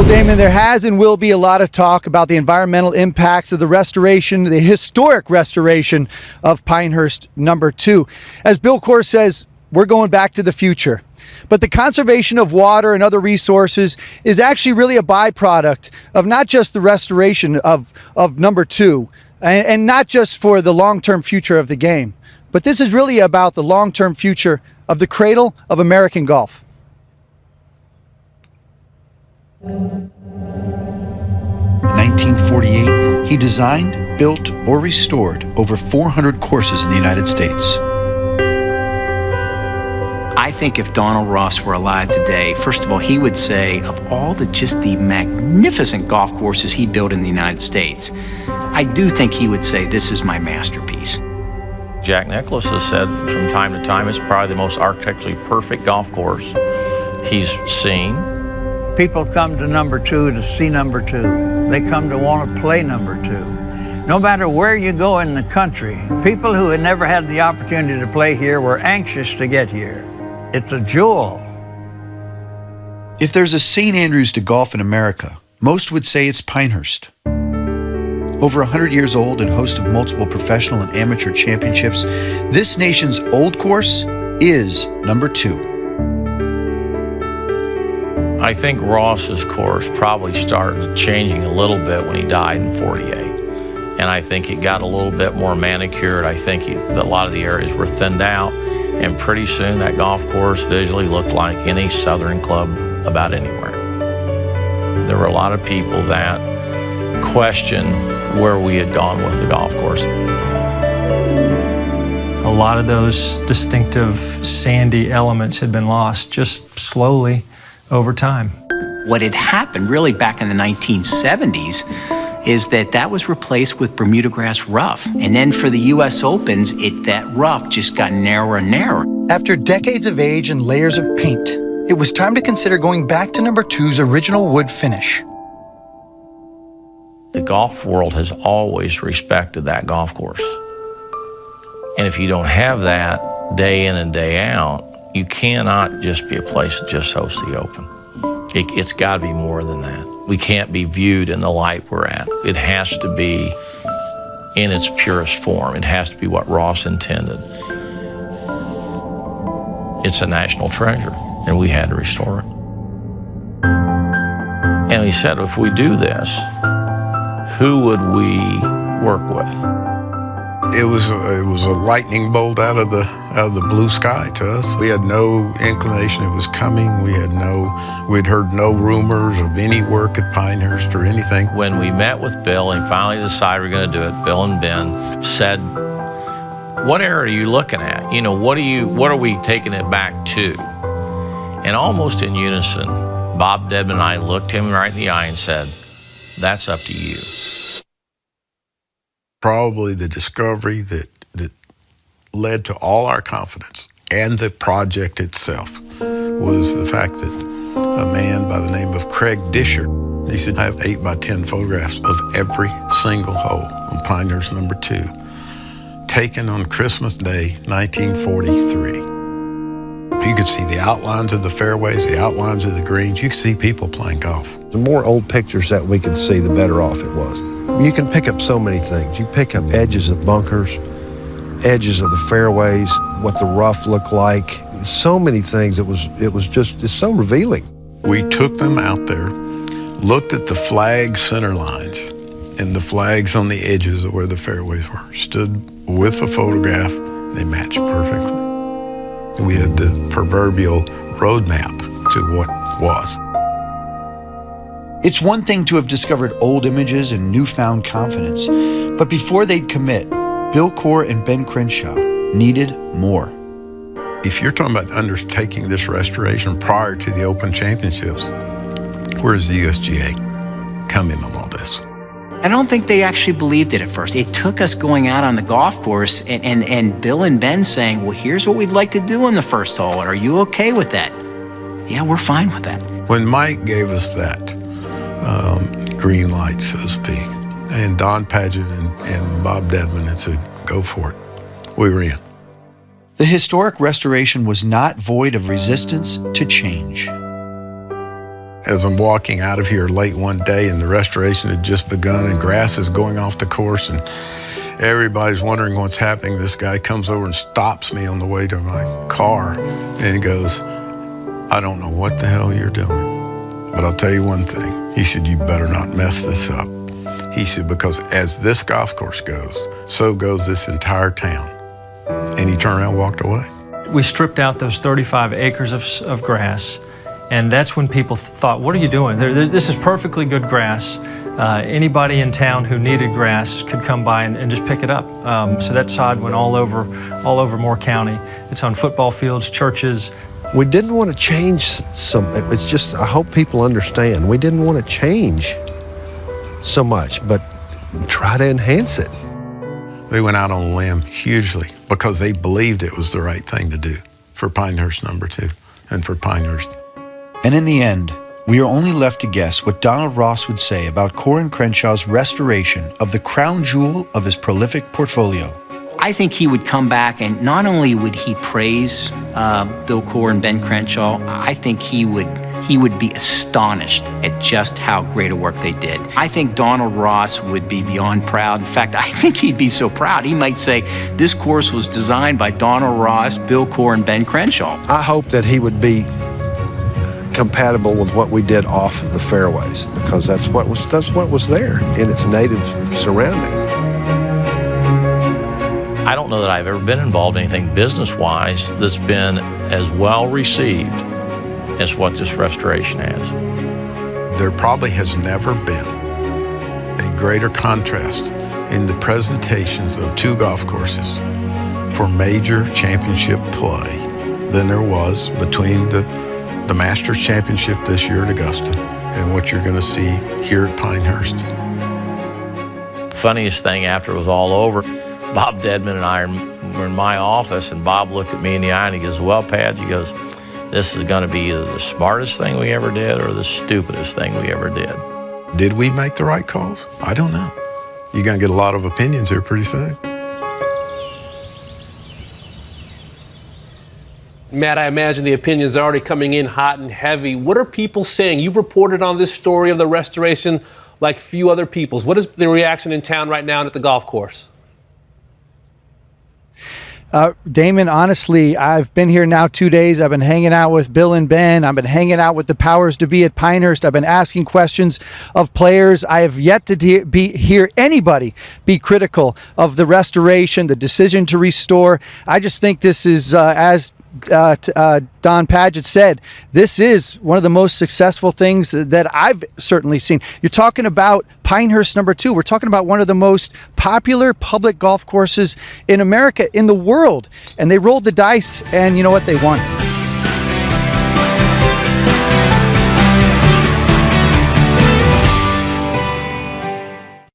Well, Damon, there has and will be a lot of talk about the environmental impacts of the restoration, the historic restoration of Pinehurst No. 2. As Bill Corr says, we're going back to the future. But the conservation of water and other resources is actually really a byproduct of not just the restoration of No. 2, and not just for the long-term future of the game, but this is really about the long-term future of the cradle of American golf. In 1948, he designed, built, or restored over 400 courses in the United States. I think if Donald Ross were alive today, first of all, he would say of all the magnificent golf courses he built in the United States, I do think he would say this is my masterpiece. Jack Nicklaus has said from time to time it's probably the most architecturally perfect golf course he's seen. People come to No. 2 to see No. 2. They come to want to play No. 2. No matter where you go in the country, people who had never had the opportunity to play here were anxious to get here. It's a jewel. If there's a St. Andrews to golf in America, most would say it's Pinehurst. Over 100 years old and host of multiple professional and amateur championships, this nation's old course is No. 2. I think Ross's course probably started changing a little bit when he died in '48. And I think it got a little bit more manicured. I think a lot of the areas were thinned out. And pretty soon that golf course visually looked like any Southern club about anywhere. There were a lot of people that questioned where we had gone with the golf course. A lot of those distinctive sandy elements had been lost just slowly over time. What had happened really back in the 1970s is that was replaced with Bermuda grass rough. And then for the U.S. Opens, that rough just got narrower and narrower. After decades of age and layers of paint, it was time to consider going back to No. 2's original wood finish. The golf world has always respected that golf course. And if you don't have that day in and day out, you cannot just be a place that just hosts the Open. It's got to be more than that. We can't be viewed in the light we're at. It has to be in its purest form. It has to be what Ross intended. It's a national treasure, and we had to restore it. And he said, if we do this, who would we work with? It was a lightning bolt out of the blue sky to us. We had no inclination it was coming. We'd heard no rumors of any work at Pinehurst or anything. When we met with Bill and finally decided we're going to do it, Bill and Ben said, "What area are you looking at? You know, what are we taking it back to?" And almost in unison, Bob Dedman and I looked him right in the eye and said, "That's up to you." Probably the discovery that led to all our confidence and the project itself was the fact that a man by the name of Craig Disher, he said, I have 8 by 10 photographs of every single hole on Pinehurst No. 2, taken on Christmas Day, 1943. You could see the outlines of the fairways, the outlines of the greens. You could see people playing golf. The more old pictures that we could see, the better off it was. You can pick up so many things. You pick up edges of bunkers, edges of the fairways, what the rough looked like. So many things. It's so revealing. We took them out there, looked at the flag center lines and the flags on the edges of where the fairways were, stood with a photograph, they matched perfectly. We had the proverbial roadmap to what was. It's one thing to have discovered old images and newfound confidence, but before they'd commit, Bill Corr and Ben Crenshaw needed more. If you're talking about undertaking this restoration prior to the Open Championships, where does the USGA come in on all this? I don't think they actually believed it at first. It took us going out on the golf course and Bill and Ben saying, well, here's what we'd like to do on the first hole. Are you okay with that? Yeah, we're fine with that. When Mike gave us that green light, so to speak, and Don Padgett and Bob Dedman had said, go for it, we were in. The historic restoration was not void of resistance to change. as I'm walking out of here late one day and the restoration had just begun and grass is going off the course and everybody's wondering what's happening, this guy comes over and stops me on the way to my car and he goes, I don't know what the hell you're doing, but I'll tell you one thing. He said, you better not mess this up. He said, because as this golf course goes, so goes this entire town. And he turned around and walked away. We stripped out those 35 acres of grass, and that's when people thought, what are you doing? This is perfectly good grass. Anybody in town who needed grass could come by and just pick it up. So that sod went all over Moore County. It's on football fields, churches. We didn't want to change it's just, I hope people understand, we didn't want to change so much, but try to enhance it. They went out on a limb hugely because they believed it was the right thing to do for Pinehurst No. 2 and for Pinehurst. And in the end, we are only left to guess what Donald Ross would say about Corin Crenshaw's restoration of the crown jewel of his prolific portfolio. I think he would come back and not only would he praise Bill Coore and Ben Crenshaw, I think he would be astonished at just how great a work they did. I think Donald Ross would be beyond proud. In fact, I think he'd be so proud, he might say, this course was designed by Donald Ross, Bill Coore, and Ben Crenshaw. I hope that he would be compatible with what we did off of the fairways, because that's what was there in its native surroundings. I don't know that I've ever been involved in anything business-wise that's been as well received as what this restoration has. There probably has never been a greater contrast in the presentations of two golf courses for major championship play than there was between the Masters Championship this year at Augusta and what you're going to see here at Pinehurst. Funniest thing after it was all over, Bob Dedman and I were in my office, and Bob looked at me in the eye and he goes, well, Pads, he goes, this is going to be either the smartest thing we ever did or the stupidest thing we ever did. Did we make the right calls? I don't know. You're going to get a lot of opinions here pretty soon. Matt, I imagine the opinions are already coming in hot and heavy. What are people saying? You've reported on this story of the restoration like few other people's. What is the reaction in town right now and at the golf course? Damon, honestly, I've been here now 2 days. I've been hanging out with Bill and Ben. I've been hanging out with the powers to be at Pinehurst. I've been asking questions of players. I have yet to hear anybody be critical of the restoration, the decision to restore. I just think this is, as Don Padgett said, this is one of the most successful things that I've certainly seen. You're talking about Pinehurst No. 2. We're talking about one of the most popular public golf courses in America, in the world. And they rolled the dice, and you know what? They won.